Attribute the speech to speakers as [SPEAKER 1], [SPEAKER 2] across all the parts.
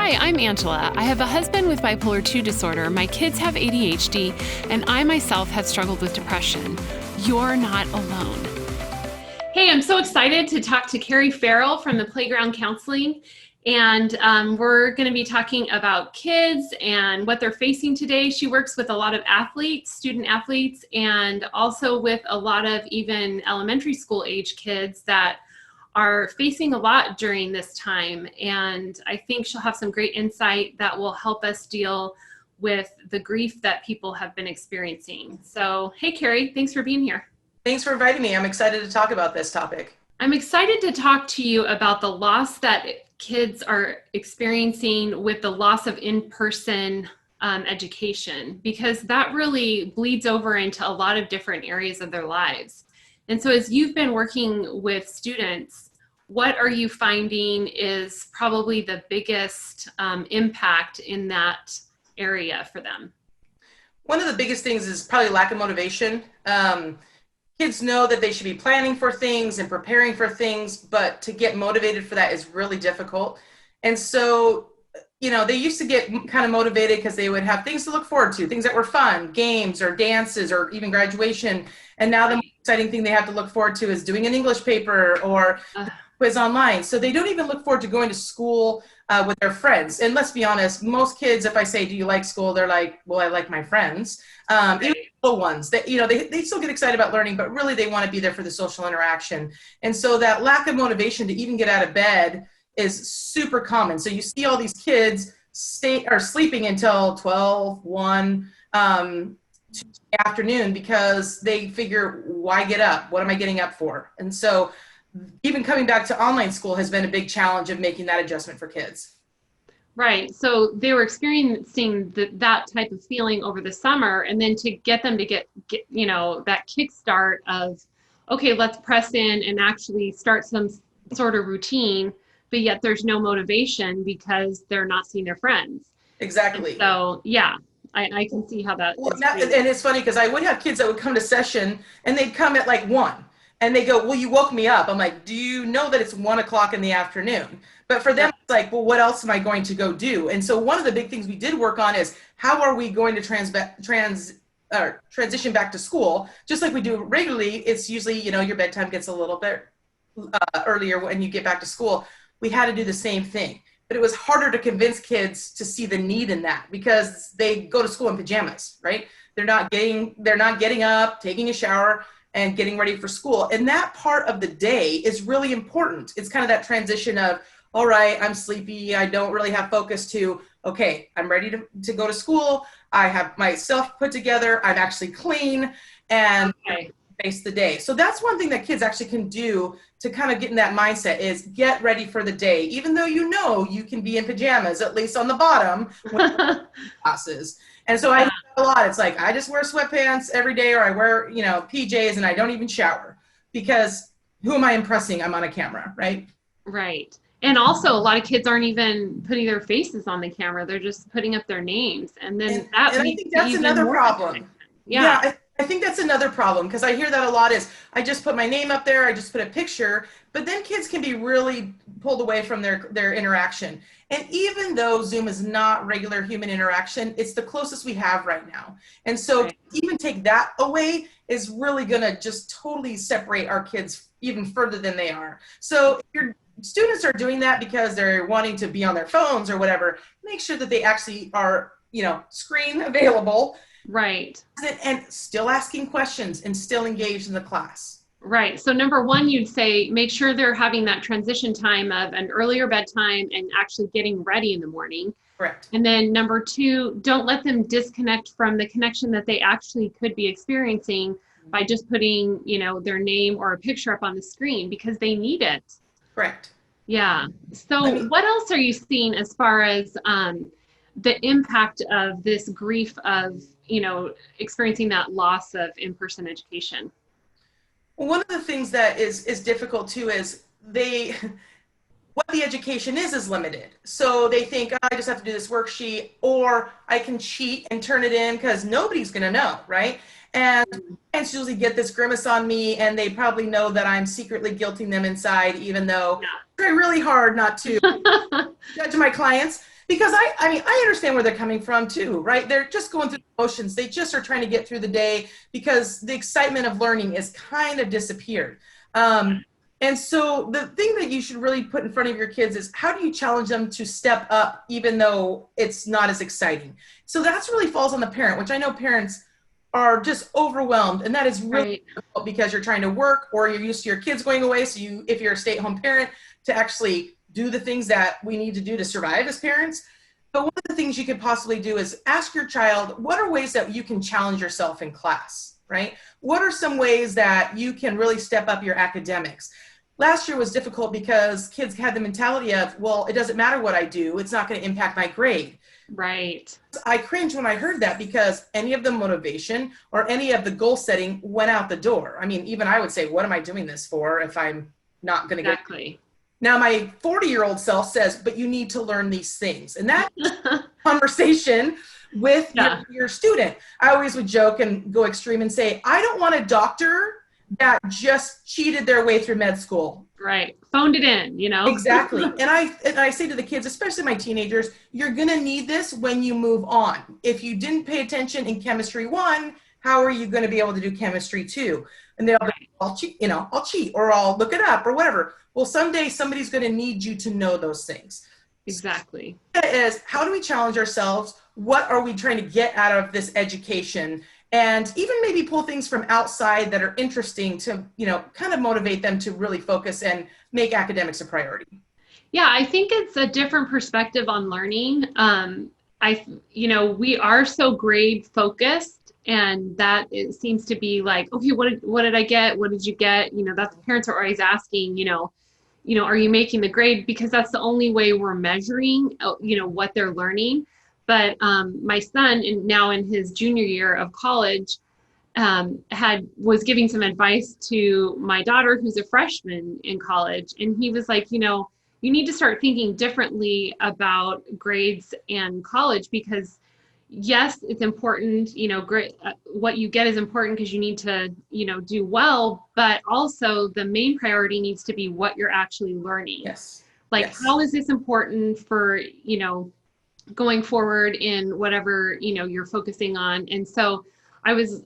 [SPEAKER 1] Hi, I'm Angela. I have a husband with bipolar 2 disorder, my kids have ADHD, and I myself have struggled with depression. You're not alone. Hey, I'm so excited to talk to Carrie Farrell from the Playground Counseling. And we're going to be talking about kids and what they're facing today. She works with a lot of athletes, student athletes, and also with a lot of even elementary school age kids that are facing a lot during this time. And I think she'll have some great insight that will help us deal with the grief that people have been experiencing. So, hey, Carrie, thanks for being here.
[SPEAKER 2] Thanks for inviting me. I'm excited to talk about this topic.
[SPEAKER 1] I'm excited to talk to you about the loss that kids are experiencing with the loss of in-person education, because that really bleeds over into a lot of different areas of their lives. And so as you've been working with students, what are you finding is probably the biggest impact in that area for them?
[SPEAKER 2] One of the biggest things is probably lack of motivation. Kids know that they should be planning for things and preparing for things, but to get motivated for that is really difficult. And so, they used to get kind of motivated because they would have things to look forward to, things that were fun, games or dances or even graduation. And now the most exciting thing they have to look forward to is doing an English paper or quiz online. So they don't even look forward to going to school with their friends. And let's be honest, most kids, if I say, do you like school? They're like, well, I like my friends. Even little ones that, they still get excited about learning, but really they want to be there for the social interaction. And so that lack of motivation to even get out of bed is super common. So you see all these kids are sleeping until 12, 1, afternoon because they figure, why get up? What am I getting up for? And so even coming back to online school has been a big challenge of making that adjustment for kids.
[SPEAKER 1] Right. So they were experiencing that type of feeling over the summer, and then to get them to get that kickstart of, okay, let's press in and actually start some sort of routine, but yet there's no motivation because they're not seeing their friends.
[SPEAKER 2] Exactly.
[SPEAKER 1] And so, yeah, I can see how that is.
[SPEAKER 2] And it's funny because I would have kids that would come to session and they'd come at like 1. And they go, well, you woke me up. I'm like, do you know that it's 1 o'clock in the afternoon? But for them, it's like, well, what else am I going to go do? And so one of the big things we did work on is how are we going to transition back to school? Just like we do regularly, it's usually, your bedtime gets a little bit earlier when you get back to school. We had to do the same thing. But it was harder to convince kids to see the need in that because they go to school in pajamas, right? They're not getting up, taking a shower, and getting ready for school. And that part of the day is really important. It's kind of that transition of, all right, I'm sleepy, I don't really have focus, to, okay, I'm ready to go to school. I have myself put together, I'm actually clean, and face the day. So that's one thing that kids actually can do to kind of get in that mindset is get ready for the day. Even though you can be in pajamas, at least on the bottom, when classes. And so I hear a lot. It's like, I just wear sweatpants every day, or I wear, PJs, and I don't even shower because who am I impressing? I'm on a camera, right?
[SPEAKER 1] Right. And also a lot of kids aren't even putting their faces on the camera. They're just putting up their names. And then
[SPEAKER 2] I think that's another problem. Yeah. I think that's another problem because I hear that a lot is I just put my name up there, I just put a picture, but then kids can be really pulled away from their interaction. And even though Zoom is not regular human interaction, it's the closest we have right now. And so even take that away is really going to just totally separate our kids even further than they are. So if your students are doing that because they're wanting to be on their phones or whatever, make sure that they actually are, screen available.
[SPEAKER 1] Right.
[SPEAKER 2] And still asking questions and still engaged in the class.
[SPEAKER 1] Right. So number one, you'd say, make sure they're having that transition time of an earlier bedtime and actually getting ready in the morning.
[SPEAKER 2] Correct.
[SPEAKER 1] And then number two, don't let them disconnect from the connection that they actually could be experiencing by just putting, their name or a picture up on the screen because they need it.
[SPEAKER 2] Correct.
[SPEAKER 1] Yeah. So what else are you seeing as far as the impact of this grief of, experiencing that loss of in-person education?
[SPEAKER 2] Well, one of the things that is difficult too is what the education is limited. So they think, oh, I just have to do this worksheet, or I can cheat and turn it in because nobody's going to know, right? And parents usually get this grimace on me, and they probably know that I'm secretly guilting them inside, even though I try really hard not to judge my clients. Because I mean, I understand where they're coming from too, right? They're just going through the motions. They just are trying to get through the day because the excitement of learning is kind of disappeared. And so the thing that you should really put in front of your kids is how do you challenge them to step up even though it's not as exciting? So that's really falls on the parent, which I know parents are just overwhelmed, and that is really difficult because you're trying to work or you're used to your kids going away. So if you're a stay-at-home parent, to actually do the things that we need to do to survive as parents. But one of the things you could possibly do is ask your child, what are ways that you can challenge yourself in class, right? What are some ways that you can really step up your academics? Last year was difficult because kids had the mentality of, well, it doesn't matter what I do, it's not going to impact my grade.
[SPEAKER 1] Right.
[SPEAKER 2] I cringed when I heard that because any of the motivation or any of the goal setting went out the door. I mean, even I would say, what am I doing this for if I'm not going to
[SPEAKER 1] get.
[SPEAKER 2] Now, my 40-year-old self says, but you need to learn these things. And that conversation with your student. I always would joke and go extreme and say, I don't want a doctor that just cheated their way through med school.
[SPEAKER 1] Right. Phoned it in, you know?
[SPEAKER 2] Exactly. And I say to the kids, especially my teenagers, you're going to need this when you move on. If you didn't pay attention in chemistry 1, how are you going to be able to do chemistry 2? And they'll be, I'll cheat or I'll look it up or whatever. Well, someday somebody's going to need you to know those things.
[SPEAKER 1] Exactly.
[SPEAKER 2] Is how do we challenge ourselves? What are we trying to get out of this education? And even maybe pull things from outside that are interesting to, kind of motivate them to really focus and make academics a priority.
[SPEAKER 1] Yeah, I think it's a different perspective on learning. We are so grade focused, and that it seems to be like, okay, what did I get? What did you get? That's parents are always asking, are you making the grade? Because that's the only way we're measuring, what they're learning. But my son, now in his junior year of college, was giving some advice to my daughter, who's a freshman in college. And he was like, you need to start thinking differently about grades and college because, yes, it's important, what you get is important because you need to, do well. But also the main priority needs to be what you're actually learning.
[SPEAKER 2] Yes.
[SPEAKER 1] How is this important for, going forward in whatever, you're focusing on. And so I was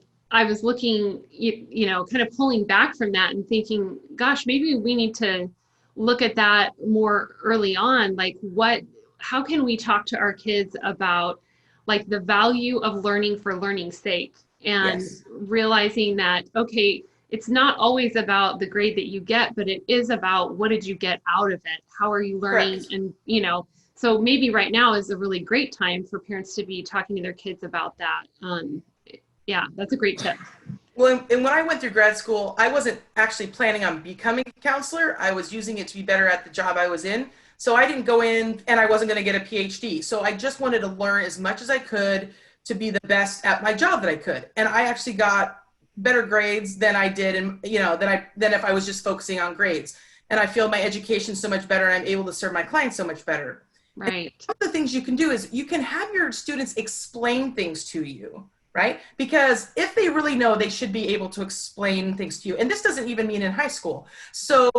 [SPEAKER 1] looking, kind of pulling back from that and thinking, gosh, maybe we need to look at that more early on. How can we talk to our kids about the value of learning for learning's sake and realizing that, okay, it's not always about the grade that you get, but it is about what did you get out of it? How are you learning? Correct. And, so maybe right now is a really great time for parents to be talking to their kids about that. Yeah, that's a great tip.
[SPEAKER 2] Well, and when I went through grad school, I wasn't actually planning on becoming a counselor. I was using it to be better at the job I was in. So I didn't go in and I wasn't going to get a PhD. So I just wanted to learn as much as I could to be the best at my job that I could. And I actually got better grades than I did, and than if I was just focusing on grades. And I feel my education so much better, and I'm able to serve my clients so much better.
[SPEAKER 1] Right.
[SPEAKER 2] And one of the things you can do is you can have your students explain things to you, right? Because if they really know, they should be able to explain things to you. And this doesn't even mean in high school. So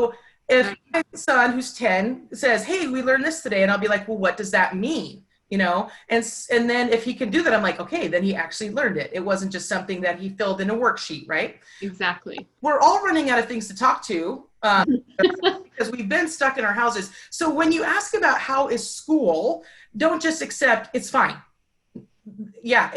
[SPEAKER 2] if my son, who's 10, says, hey, we learned this today, and I'll be like, well, what does that mean? And then if he can do that, I'm like, okay, then he actually learned it. It wasn't just something that he filled in a worksheet, right?
[SPEAKER 1] Exactly.
[SPEAKER 2] We're all running out of things to talk to because we've been stuck in our houses. So when you ask about how is school, don't just accept it's fine. Yeah,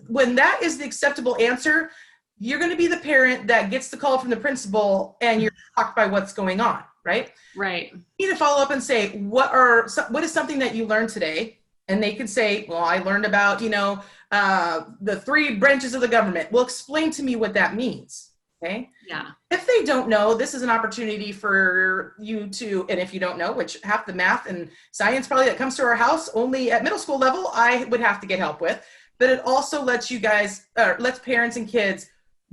[SPEAKER 2] when that is the acceptable answer, you're going to be the parent that gets the call from the principal and you're shocked by what's going on, right?
[SPEAKER 1] Right.
[SPEAKER 2] You need to follow up and say, what is something that you learned today? And they could say, well, I learned about, the 3 branches of the government. Well, explain to me what that means. Okay.
[SPEAKER 1] Yeah.
[SPEAKER 2] If they don't know, this is an opportunity for you to, and if you don't know, which half the math and science probably that comes to our house only at middle school level, I would have to get help with, but it also lets you guys, lets parents and kids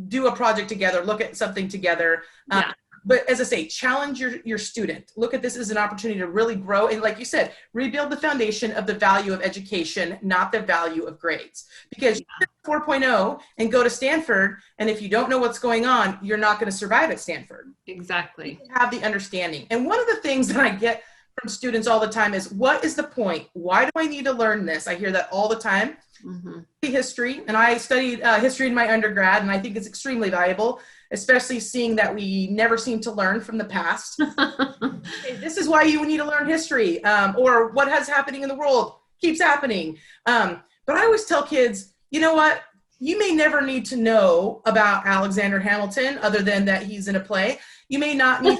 [SPEAKER 2] do a project together, look at something together.
[SPEAKER 1] Yeah.
[SPEAKER 2] But as I say, challenge your student. Look at this as an opportunity to really grow. And like you said, rebuild the foundation of the value of education, not the value of grades. Because you get 4.0 and go to Stanford, and if you don't know what's going on, you're not going to survive at Stanford.
[SPEAKER 1] Exactly.
[SPEAKER 2] You have the understanding. And one of the things that I get from students all the time is, what is the point? Why do I need to learn this? I hear that all the time. History, and I studied history in my undergrad, and I think it's extremely valuable, especially seeing that we never seem to learn from the past. Okay, this is why you need to learn history, or what has happening in the world keeps happening. But I always tell kids, you know what? You may never need to know about Alexander Hamilton other than that he's in a play. You may not need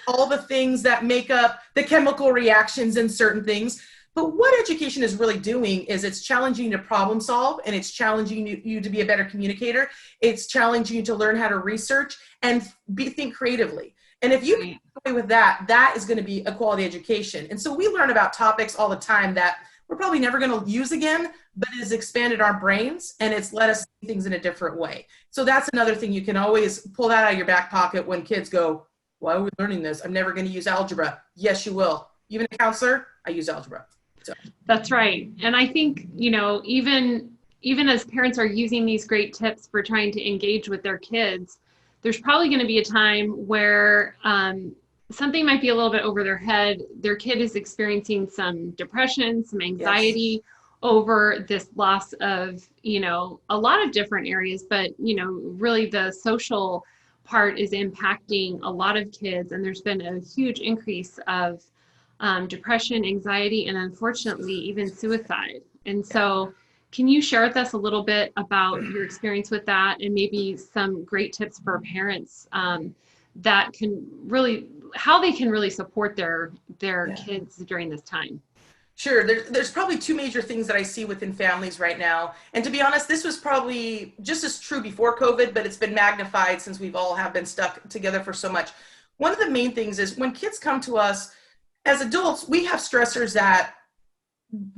[SPEAKER 2] all the things that make up the chemical reactions in certain things. But what education is really doing is it's challenging you to problem solve, and it's challenging you to be a better communicator. It's challenging you to learn how to research and think creatively. And if you can play with that, that is going to be a quality education. And so we learn about topics all the time that we're probably never going to use again, but it has expanded our brains and it's let us see things in a different way. So that's another thing. You can always pull that out of your back pocket when kids go, why are we learning this? I'm never going to use algebra. Yes, you will. Even a counselor, I use algebra. So.
[SPEAKER 1] That's right. And I think, you know, even as parents are using these great tips for trying to engage with their kids, there's probably going to be a time where something might be a little bit over their head. Their kid is experiencing some depression, some anxiety over this loss of, you know, a lot of different areas, but, you know, really the social part is impacting a lot of kids. And there's been a huge increase of depression, anxiety, and unfortunately even suicide. And so can you share with us a little bit about your experience with that, and maybe some great tips for parents that can really, how they can really support their kids during this time?
[SPEAKER 2] Sure. There's probably two major things that I see within families right now. And to be honest, this was probably just as true before COVID, but it's been magnified since we've all have been stuck together for so much. One of the main things is when kids come to us, as adults, we have stressors that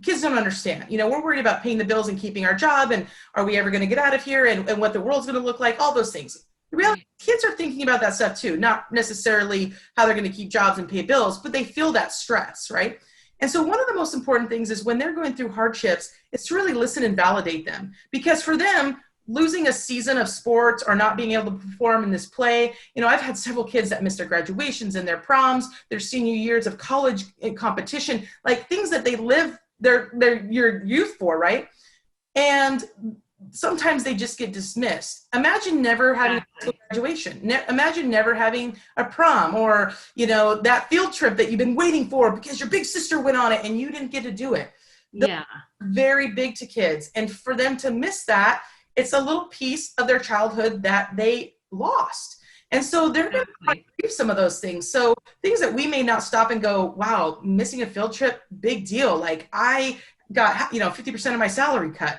[SPEAKER 2] kids don't understand. You know, we're worried about paying the bills and keeping our job, and are we ever going to get out of here, and what the world's going to look like, all those things. The reality, kids are thinking about that stuff too, not necessarily how they're going to keep jobs and pay bills, but they feel that stress, right? And so one of the most important things is when they're going through hardships, is to really listen and validate them. Because for them, losing a season of sports or not being able to perform in this play, you know, I've had several kids that missed their graduations and their proms, their senior years of college competition, like things that they live your youth for, right? And sometimes they just get dismissed. Imagine never having a graduation. Imagine never having a prom, or, you know, that field trip that you've been waiting for because your big sister went on it and you didn't get to do it. They're very big to kids. And for them to miss that, it's a little piece of their childhood that they lost. And so they're going to grieve some of those things. So things that we may not stop and go, wow, missing a field trip, big deal. Like I got, you know, 50% of my salary cut.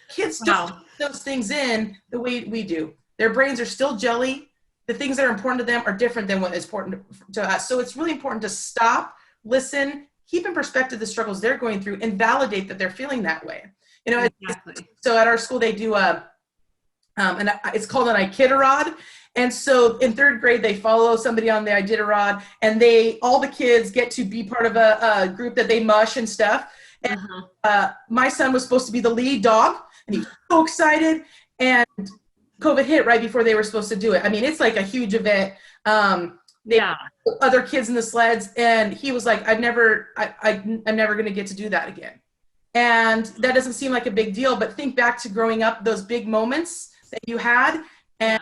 [SPEAKER 2] Kids don't take those things in the way we do. Their brains are still jelly. The things that are important to them are different than what is important to us. So it's really important to stop, listen, keep in perspective the struggles they're going through, and validate that they're feeling that way. You know, so at our school they do it's called an Iditarod. And so in third grade, they follow somebody on the Iditarod, and all the kids get to be part of a group that they mush and stuff. And my son was supposed to be the lead dog, and he was so excited. And COVID hit right before they were supposed to do it. I mean, it's like a huge event. Other kids in the sleds, and he was like, I'm never going to get to do that again. And that doesn't seem like a big deal, but think back to growing up, those big moments that you had, and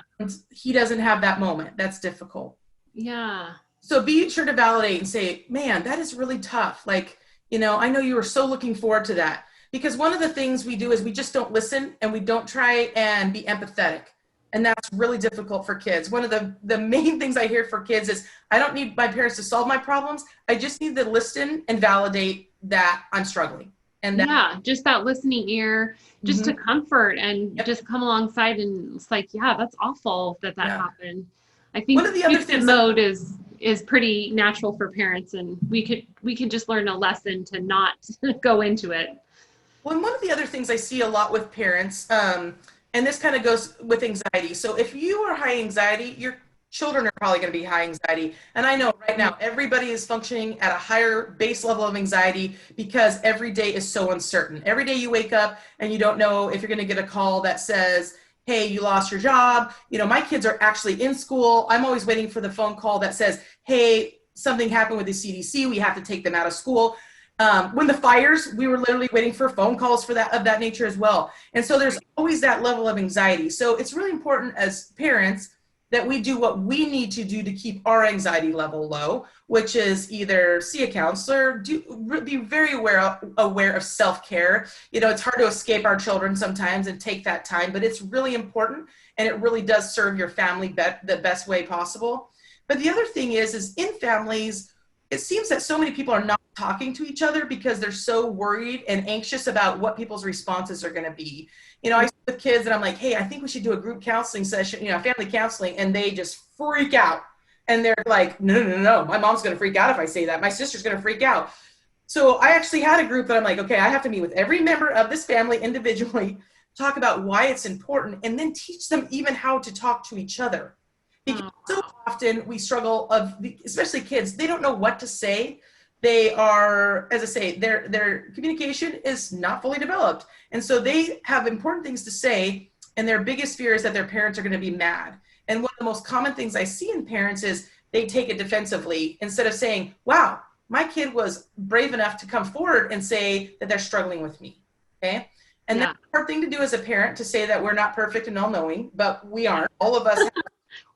[SPEAKER 2] he doesn't have that moment. That's difficult.
[SPEAKER 1] Yeah.
[SPEAKER 2] So be sure to validate and say, man, that is really tough. Like, you know, I know you were so looking forward to that. Because one of the things we do is we just don't listen, and we don't try and be empathetic. And that's really difficult for kids. One of the main things I hear for kids is, I don't need my parents to solve my problems. I just need to listen and validate that I'm struggling. And
[SPEAKER 1] just that listening ear, just to comfort and just come alongside, and it's like, that's awful that happened. I think one of the other things mode is pretty natural for parents, and we could just learn a lesson to not go into it.
[SPEAKER 2] Well, and one of the other things I see a lot with parents, and this kind of goes with anxiety. So if you are high anxiety, your children are probably going to be high anxiety. And I know right now everybody is functioning at a higher base level of anxiety because every day is so uncertain. Every day you wake up and you don't know if you're going to get a call that says, hey, you lost your job. You know, my kids are actually in school. I'm always waiting for the phone call that says, hey, something happened with the CDC, we have to take them out of school. When the fires, we were literally waiting for phone calls for that, of that nature as well. And so there's always that level of anxiety. So it's really important as parents that we do what we need to do to keep our anxiety level low, which is either see a counselor, be very aware of self-care. You know, it's hard to escape our children sometimes and take that time, but it's really important, and it really does serve your family the best way possible. But the other thing is in families, it seems that so many people are not talking to each other because they're so worried and anxious about what people's responses are going to be. You know, I sit with kids and I'm like, hey, I think we should do a group counseling session, you know, family counseling, and they just freak out. And they're like, no, my mom's going to freak out if I say that. My sister's going to freak out. So I actually had a group that I'm like, okay, I have to meet with every member of this family individually, talk about why it's important, and then teach them even how to talk to each other. Because so often we struggle especially kids, they don't know what to say. They are, as I say, their communication is not fully developed. And so they have important things to say, and their biggest fear is that their parents are going to be mad. And one of the most common things I see in parents is they take it defensively instead of saying, wow, my kid was brave enough to come forward and say that they're struggling with me. Okay. And that's a hard thing to do as a parent, to say that we're not perfect and all-knowing, but we aren't. All of us have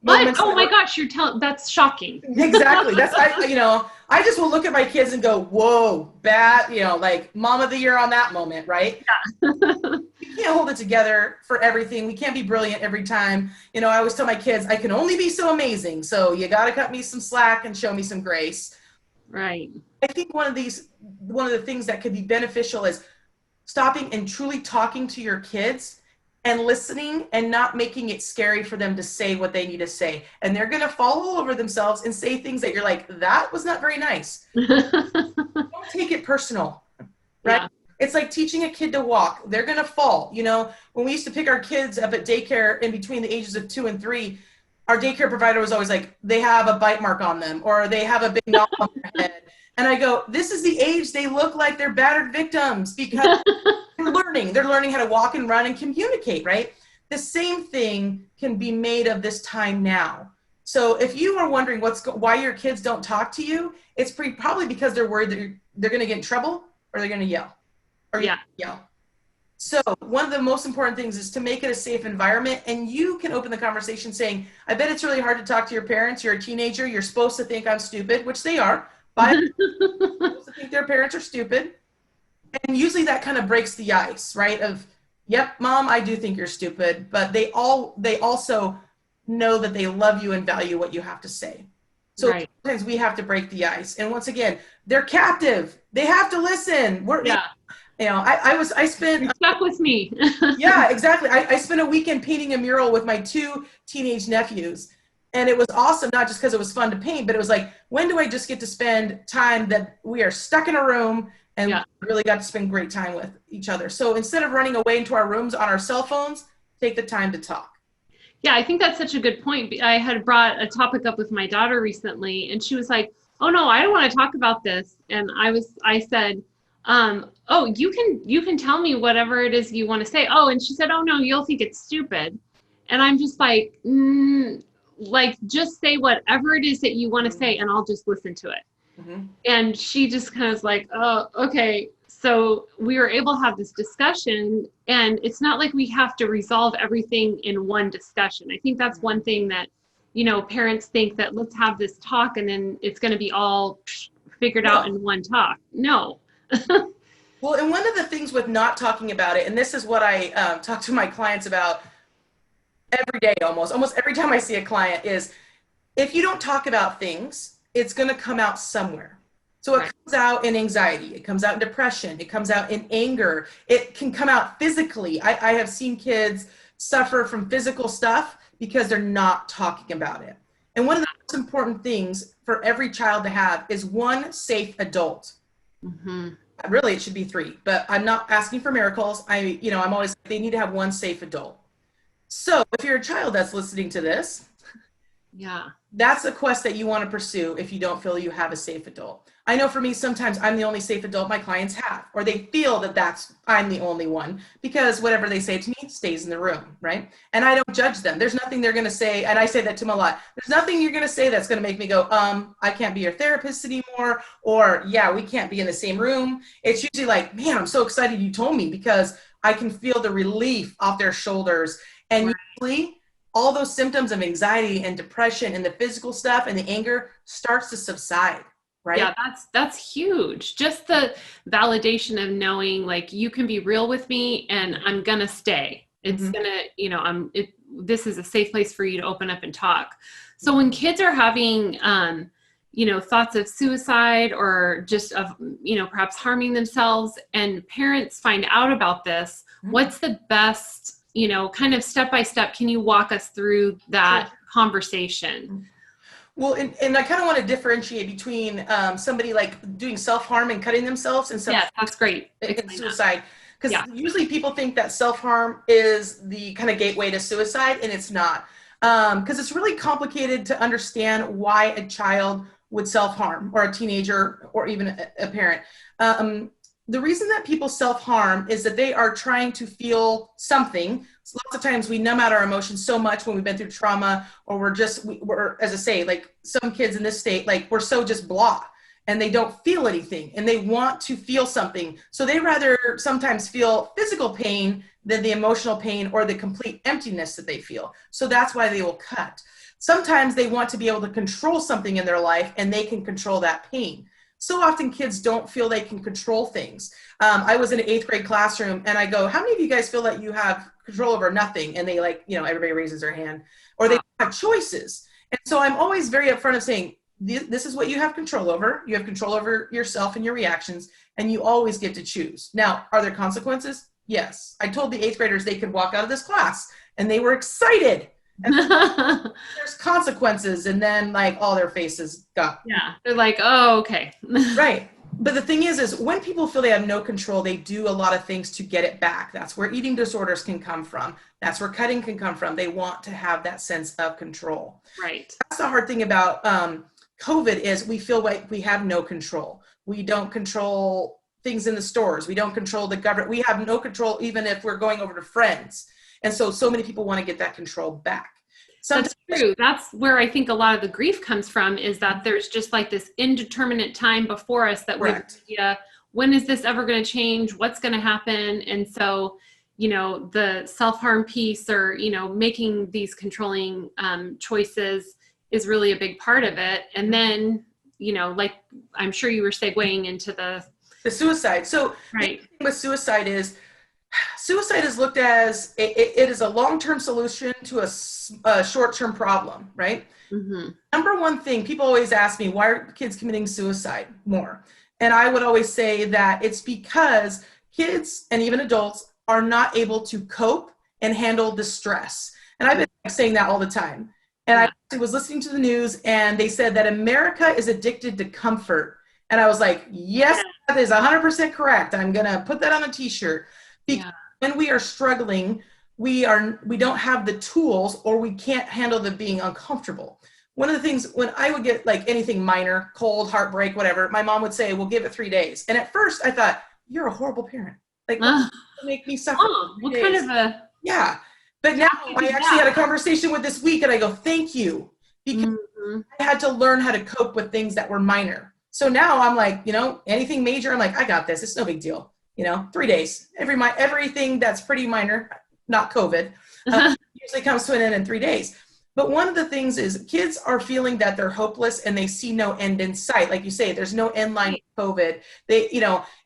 [SPEAKER 1] what? Oh my gosh, that's shocking.
[SPEAKER 2] Exactly. I just will look at my kids and go, whoa, bad, like mom of the year on that moment, right? Yeah. We can't hold it together for everything. We can't be brilliant every time. I always tell my kids, I can only be so amazing. So you got to cut me some slack and show me some grace.
[SPEAKER 1] Right.
[SPEAKER 2] I think one of the things that could be beneficial is stopping and truly talking to your kids and listening and not making it scary for them to say what they need to say. And they're going to fall all over themselves and say things that you're like, that was not very nice. Don't take it personal, right? Yeah. It's like teaching a kid to walk. They're going to fall. When we used to pick our kids up at daycare in between the ages of 2 and 3, our daycare provider was always like, they have a bite mark on them, or they have a big knob on their head. And I go, this is the age they look like they're battered victims, because they're learning how to walk and run and communicate, right? The same thing can be made of this time now. So if you are wondering why your kids don't talk to you, it's probably because they're worried that they're going to get in trouble, or they're going to yell. Yell. So one of the most important things is to make it a safe environment, and you can open the conversation saying, I bet it's really hard to talk to your parents. You're a teenager. You're supposed to think I'm stupid, which they are. But supposed to think their parents are stupid. And usually that kind of breaks the ice, right? Of, yep, mom, I do think you're stupid, but they also know that they love you and value what you have to say. So right. Sometimes we have to break the ice. And once again, they're captive. They have to listen. I spent.
[SPEAKER 1] You're stuck with me.
[SPEAKER 2] Yeah, exactly. I spent a weekend painting a mural with my 2 teenage nephews. And it was awesome, not just because it was fun to paint, but it was like, when do I just get to spend time that we are stuck in a room and really got to spend great time with each other? So instead of running away into our rooms on our cell phones, take the time to talk.
[SPEAKER 1] Yeah, I think that's such a good point. I had brought a topic up with my daughter recently, and she was like, oh no, I don't want to talk about this. And I said, oh, you can tell me whatever it is you want to say. Oh, and she said, oh no, you'll think it's stupid. And I'm just like, just say whatever it is that you want to say, and I'll just listen to it. Mm-hmm. And she just kind of was like, oh, okay. So we were able to have this discussion, and it's not like we have to resolve everything in one discussion. I think that's one thing that, parents think that let's have this talk and then it's going to be all figured out in one talk. No.
[SPEAKER 2] Well, and one of the things with not talking about it, and this is what I talk to my clients about every day, almost every time I see a client, is if you don't talk about things, it's going to come out somewhere. So it comes out in anxiety, it comes out in depression, it comes out in anger, it can come out physically. I have seen kids suffer from physical stuff because they're not talking about it. And one of the most important things for every child to have is one safe adult. Mm-hmm. Really, it should be 3, but I'm not asking for miracles. I'm always, they need to have one safe adult. So if you're a child that's listening to this, that's a quest that you want to pursue if you don't feel you have a safe adult. I know for me, sometimes I'm the only safe adult my clients have, or they feel that I'm the only one, because whatever they say to me stays in the room, right? And I don't judge them. There's nothing they're going to say, and I say that to them a lot. There's nothing you're going to say that's going to make me go, I can't be your therapist anymore, or yeah, we can't be in the same room. It's usually like, man, I'm so excited you told me, because I can feel the relief off their shoulders. And usually all those symptoms of anxiety and depression and the physical stuff and the anger starts to subside. Right?
[SPEAKER 1] Yeah, that's huge. Just the validation of knowing, like, you can be real with me and I'm gonna stay. It's gonna, this is a safe place for you to open up and talk. So when kids are having, thoughts of suicide or just of, perhaps harming themselves, and parents find out about this, what's the best, kind of step by step? Can you walk us through that conversation?
[SPEAKER 2] Well, and I kind of want to differentiate between somebody like doing self-harm and cutting themselves and
[SPEAKER 1] yeah, that's great.
[SPEAKER 2] And suicide. Because usually people think that self-harm is the kind of gateway to suicide, and it's not. Because it's really complicated to understand why a child would self-harm, or a teenager, or even a parent. The reason that people self-harm is that they are trying to feel something. So lots of times we numb out our emotions so much when we've been through trauma, or we're, as I say, like some kids in this state, like we're so just blah, and they don't feel anything, and they want to feel something. So they rather sometimes feel physical pain than the emotional pain or the complete emptiness that they feel. So that's why they will cut. Sometimes they want to be able to control something in their life, and they can control that pain. So often kids don't feel they can control things. I was in an 8th grade classroom, and I go, how many of you guys feel that you have control over nothing? And they everybody raises their hand, or they have choices. And so I'm always very upfront of saying, this is what you have control over. You have control over yourself and your reactions, and you always get to choose. Now, are there consequences? Yes. I told the 8th graders they could walk out of this class, and they were excited. And there's consequences, and then like all their faces got.
[SPEAKER 1] Yeah, they're like, oh, okay.
[SPEAKER 2] Right. But the thing is when people feel they have no control, they do a lot of things to get it back. That's where eating disorders can come from. That's where cutting can come from. They want to have that sense of control.
[SPEAKER 1] Right.
[SPEAKER 2] That's the hard thing about COVID is we feel like we have no control. We don't control things in the stores. We don't control the government. We have no control even if we're going over to friends. And so many people want to get that control back.
[SPEAKER 1] That's true. That's where I think a lot of the grief comes from, is that there's just like this indeterminate time before us that we have no idea, when is this ever going to change? What's going to happen? And so, the self-harm piece, or, making these controlling choices is really a big part of it. And then, like I'm sure you were segueing into the
[SPEAKER 2] suicide. So
[SPEAKER 1] right.
[SPEAKER 2] The thing with suicide is looked as it is a long-term solution to a short-term problem, right? Mm-hmm. Number one thing, people always ask me, why are kids committing suicide more? And I would always say that it's because kids and even adults are not able to cope and handle the stress. And I've been saying that all the time. And I was listening to the news, and they said that America is addicted to comfort. And I was like, yes, that is 100% correct. I'm going to put that on a t-shirt. Because when we are struggling, we don't have the tools, or we can't handle the being uncomfortable. One of the things, when I would get like anything minor, cold, heartbreak, whatever, my mom would say, we'll give it 3 days. And at first I thought, you're a horrible parent. Like, make me suffer.
[SPEAKER 1] What kind of a...
[SPEAKER 2] Yeah. But now I actually had a conversation with this week, and I go, thank you. Because I had to learn how to cope with things that were minor. So now I'm like, anything major, I'm like, I got this. It's no big deal. 3 days. Everything that's pretty minor, not COVID, usually comes to an end in 3 days. But one of the things is kids are feeling that they're hopeless, and they see no end in sight. Like you say, there's no end line with COVID.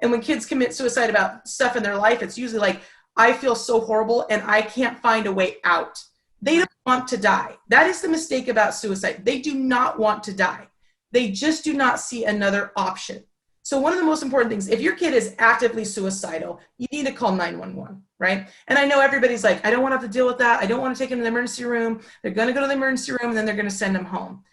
[SPEAKER 2] And when kids commit suicide about stuff in their life, it's usually like, I feel so horrible and I can't find a way out. They don't want to die. That is the mistake about suicide. They do not want to die. They just do not see another option. So one of the most important things, if your kid is actively suicidal, you need to call 911, right? And I know everybody's like, I don't want to have to deal with that. I don't want to take them to the emergency room. They're going to go to the emergency room, and then they're going to send them home.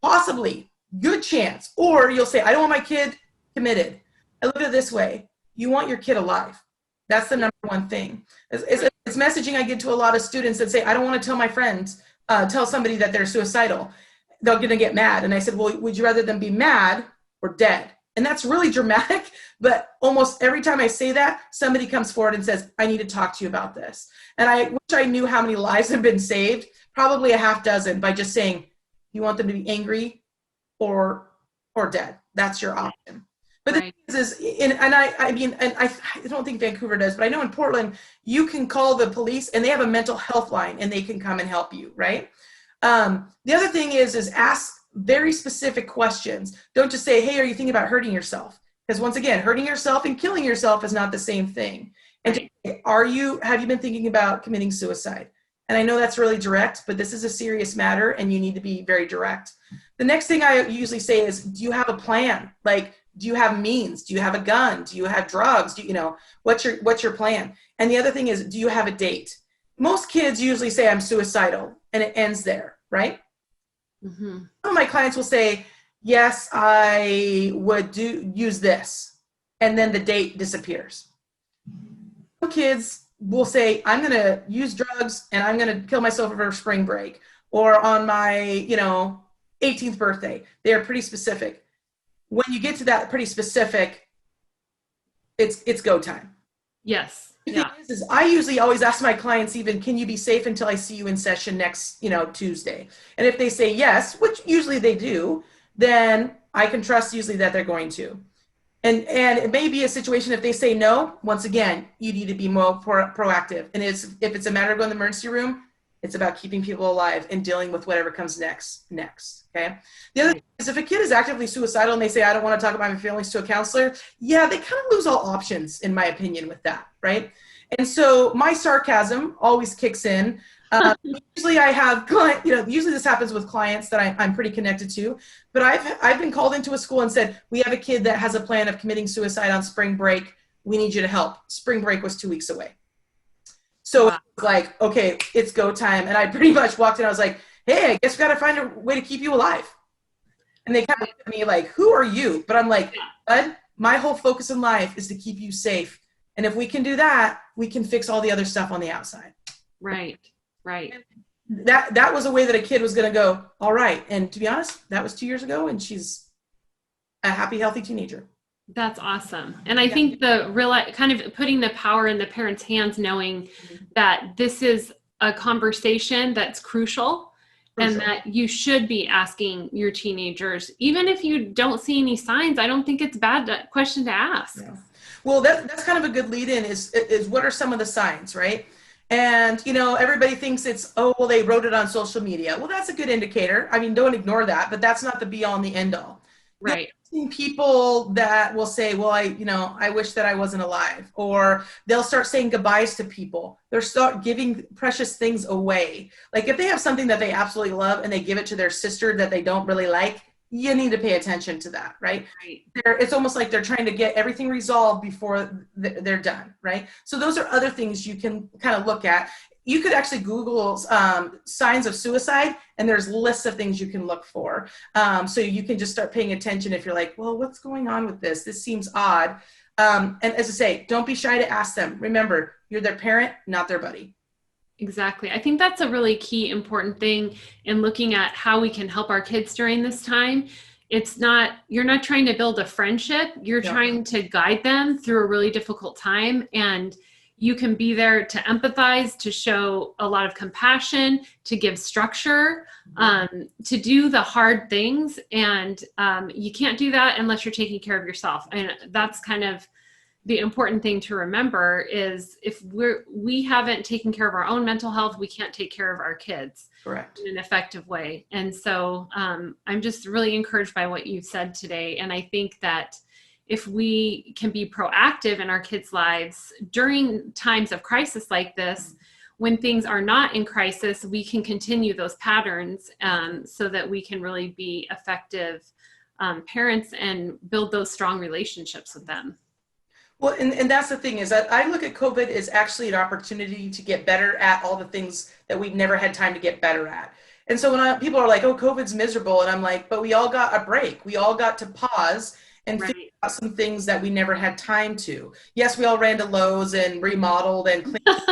[SPEAKER 2] Possibly, good chance. Or you'll say, I don't want my kid committed. I look at it this way. You want your kid alive. That's the number one thing. It's messaging I get to a lot of students that say, I don't want to tell my friends, tell somebody that they're suicidal. They're going to get mad. And I said, well, would you rather them be mad or dead. And that's really dramatic, but almost every time I say that, somebody comes forward and says, I need to talk to you about this. And I wish I knew how many lives have been saved, probably a half dozen, by just saying, you want them to be angry or dead. That's your option. But right. The thing is, I don't think Vancouver does, but I know in Portland, you can call the police and they have a mental health line and they can come and help you, right? The other thing is ask very specific questions. Don't just say, hey, are you thinking about hurting yourself? Because once again, hurting yourself and killing yourself is not the same thing. And right. Have you been thinking about committing suicide? And I know that's really direct, but this is a serious matter and you need to be very direct. The next thing I usually say is, do you have a plan? Like, do you have means? Do you have a gun? Do you have drugs? What's your plan? And the other thing is, do you have a date? Most kids usually say, I'm suicidal, and it ends there, right? Mm-hmm. Some of my clients will say, yes, I would use this, and then the date disappears. Some kids will say, I'm going to use drugs and I'm going to kill myself over spring break or on my 18th birthday. They are pretty specific. When you get to that pretty specific, it's go time.
[SPEAKER 1] Yes.
[SPEAKER 2] Yeah. I usually always ask my clients, even, can you be safe until I see you in session next, Tuesday? And if they say yes, which usually they do, then I can trust usually that they're going to. And it may be a situation if they say no, once again, you need to be more proactive. And if it's a matter of going to the emergency room, it's about keeping people alive and dealing with whatever comes next. Okay. The other thing is, if a kid is actively suicidal and they say, I don't want to talk about my feelings to a counselor, yeah, they kind of lose all options, in my opinion, with that. Right. And so my sarcasm always kicks in. Usually I have usually this happens with clients that I'm pretty connected to, but I've been called into a school and said, we have a kid that has a plan of committing suicide on spring break. We need you to help. Spring break was 2 weeks away. So wow. It's like, okay, it's go time. And I pretty much walked in. I was like, hey, I guess we got to find a way to keep you alive. And they kind of looked at me like, who are you? But I'm like, bud, my whole focus in life is to keep you safe. And if we can do that, we can fix all the other stuff on the outside.
[SPEAKER 1] Right. Right.
[SPEAKER 2] And that was a way that a kid was going to go, all right. And to be honest, that was 2 years ago, and she's a happy, healthy teenager.
[SPEAKER 1] That's awesome. And I think the real kind of putting the power in the parents' hands, knowing that this is a conversation that's crucial and that you should be asking your teenagers, even if you don't see any signs. I don't think it's a bad question to ask. Yeah.
[SPEAKER 2] Well, that's kind of a good lead in is what are some of the signs, right? And, everybody thinks it's, they wrote it on social media. Well, that's a good indicator. I mean, don't ignore that, but that's not the be all and the end all.
[SPEAKER 1] Right.
[SPEAKER 2] People that will say, well, I wish that I wasn't alive, or they'll start saying goodbyes to people. They'll start giving precious things away. Like if they have something that they absolutely love and they give it to their sister that they don't really like, you need to pay attention to that, right? It's almost like they're trying to get everything resolved before they're done, right? So those are other things you can kind of look at. You could actually Google signs of suicide, and there's lists of things you can look for. So you can just start paying attention if you're like, well, what's going on with this? This seems odd. And as I say, don't be shy to ask them. Remember, you're their parent, not their buddy.
[SPEAKER 1] Exactly. I think that's a really key, important thing in looking at how we can help our kids during this time. You're not trying to build a friendship. You're trying to guide them through a really difficult time. And you can be there to empathize, to show a lot of compassion, to give structure, to do the hard things. And you can't do that unless you're taking care of yourself. And that's kind of the important thing to remember is if we haven't taken care of our own mental health, we can't take care of our kids.
[SPEAKER 2] Correct.
[SPEAKER 1] In an effective way. And so I'm just really encouraged by what you said today. And I think that if we can be proactive in our kids' lives during times of crisis like this, when things are not in crisis, we can continue those patterns so that we can really be effective parents and build those strong relationships with them.
[SPEAKER 2] Well, and that's the thing is that I look at COVID as actually an opportunity to get better at all the things that we've never had time to get better at. And so when people are like, oh, COVID's miserable. And I'm like, but we all got a break. We all got to pause and figure out some things that we never had time to. Yes, we all ran to Lowe's and remodeled and cleaned.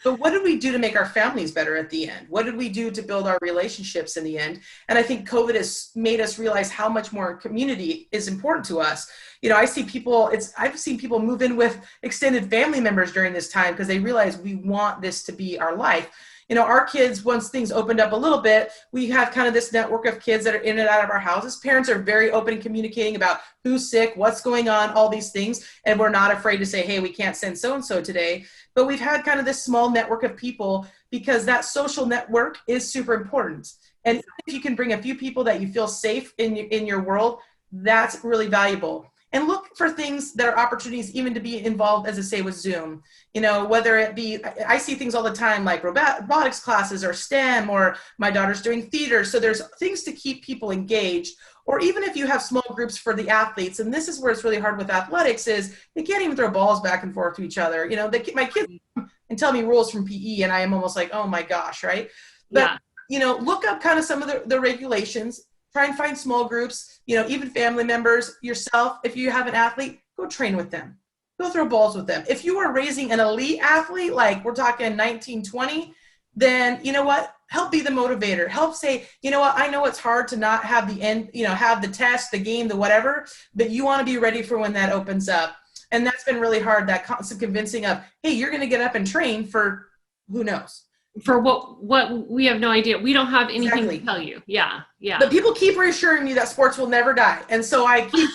[SPEAKER 2] But what did we do to make our families better at the end? What did we do to build our relationships in the end? And I think COVID has made us realize how much more community is important to us. I've seen people move in with extended family members during this time because they realize we want this to be our life. Our kids, once things opened up a little bit, we have kind of this network of kids that are in and out of our houses. Parents are very open in communicating about who's sick, what's going on, all these things. And we're not afraid to say, hey, we can't send so-and-so today. But we've had kind of this small network of people because that social network is super important. And if you can bring a few people that you feel safe in your world, that's really valuable. And look for things that are opportunities even to be involved, as I say, with Zoom. Whether it be, I see things all the time like robotics classes or STEM, or my daughter's doing theater. So there's things to keep people engaged. Or even if you have small groups for the athletes, and this is where it's really hard with athletics, is they can't even throw balls back and forth to each other. My kids and tell me rules from PE, and I am almost like, oh my gosh, right? But, look up kind of some of the regulations. Try and find small groups, even family members, yourself. If you have an athlete, go train with them. Go throw balls with them. If you are raising an elite athlete, like we're talking 1920, then you know what? Help be the motivator. Help say, I know it's hard to not have the end, have the test, the game, the whatever, but you want to be ready for when that opens up. And that's been really hard, that constant convincing of, hey, you're going to get up and train for who knows.
[SPEAKER 1] For what we have no idea. We don't have anything to tell you. Yeah.
[SPEAKER 2] But people keep reassuring me that sports will never die. And so I keep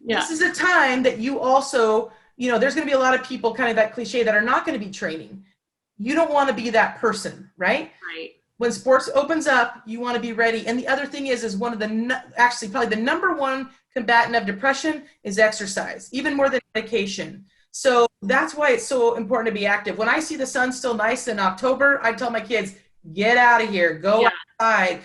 [SPEAKER 2] This is a time that you also, there's going to be a lot of people, kind of that cliche, that are not going to be training. You don't want to be that person, right?
[SPEAKER 1] Right.
[SPEAKER 2] When sports opens up, you want to be ready. And the other thing is one of probably the number one combatant of depression is exercise, even more than medication. So that's why it's so important to be active. When I see the sun still nice in October, I tell my kids, get out of here, go outside.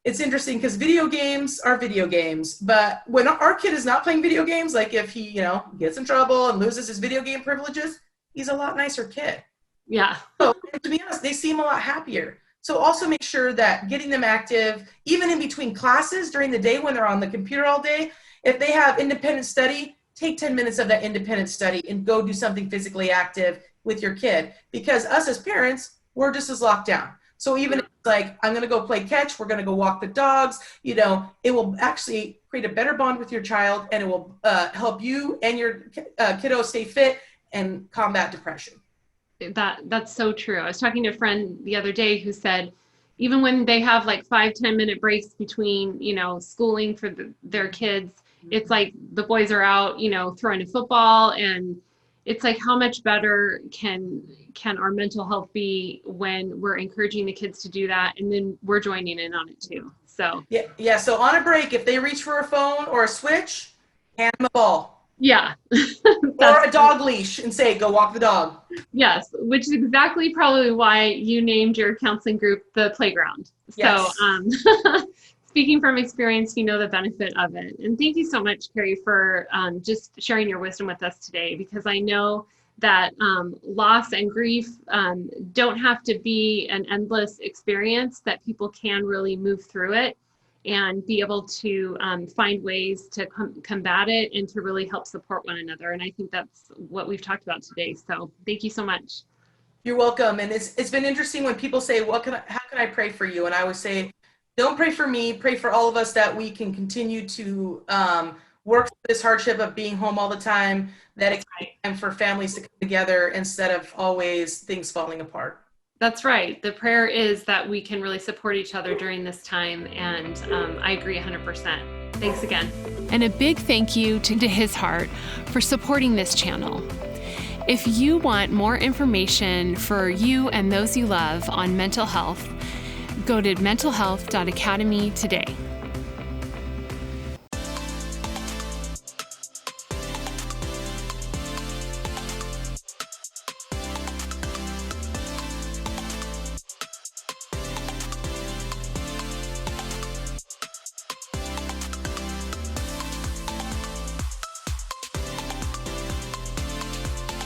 [SPEAKER 2] It's interesting because video games are video games, but when our kid is not playing video games, like if he, gets in trouble and loses his video game privileges, he's a lot nicer kid.
[SPEAKER 1] Yeah.
[SPEAKER 2] So to be honest, they seem a lot happier. So also make sure that getting them active, even in between classes during the day when they're on the computer all day, if they have independent study, take 10 minutes of that independent study and go do something physically active with your kid. Because us as parents, we're just as locked down. So even if it's like, I'm going to go play catch, we're going to go walk the dogs, it will actually create a better bond with your child, and it will help you and your kiddo stay fit and combat depression.
[SPEAKER 1] That's so true. I was talking to a friend the other day who said, even when they have like 5-10 minute breaks between, schooling for their kids, it's like the boys are out, throwing a football, and it's like, how much better can our mental health be when we're encouraging the kids to do that, and then we're joining in on it too. So
[SPEAKER 2] yeah. So on a break, if they reach for a phone or a switch, hand them a ball.
[SPEAKER 1] Yeah.
[SPEAKER 2] Or a dog leash and say, go walk the dog.
[SPEAKER 1] Yes, which is exactly probably why you named your counseling group The Playground.
[SPEAKER 2] Yes.
[SPEAKER 1] So speaking from experience, you know the benefit of it. And thank you so much, Carrie, for just sharing your wisdom with us today, because I know that loss and grief don't have to be an endless experience, that people can really move through it and be able to find ways to combat it and to really help support one another. And I think that's what we've talked about today. So thank you so much.
[SPEAKER 2] You're welcome. And it's been interesting when people say, how can I pray for you? And I always say, don't pray for me, pray for all of us, that we can continue to work through this hardship of being home all the time, that it's time for families to come together instead of always things falling apart.
[SPEAKER 1] That's right. The prayer is that we can really support each other during this time. And I agree 100%. Thanks again. And a big thank you to His Heart for supporting this channel. If you want more information for you and those you love on mental health, go to mentalhealth.academy today.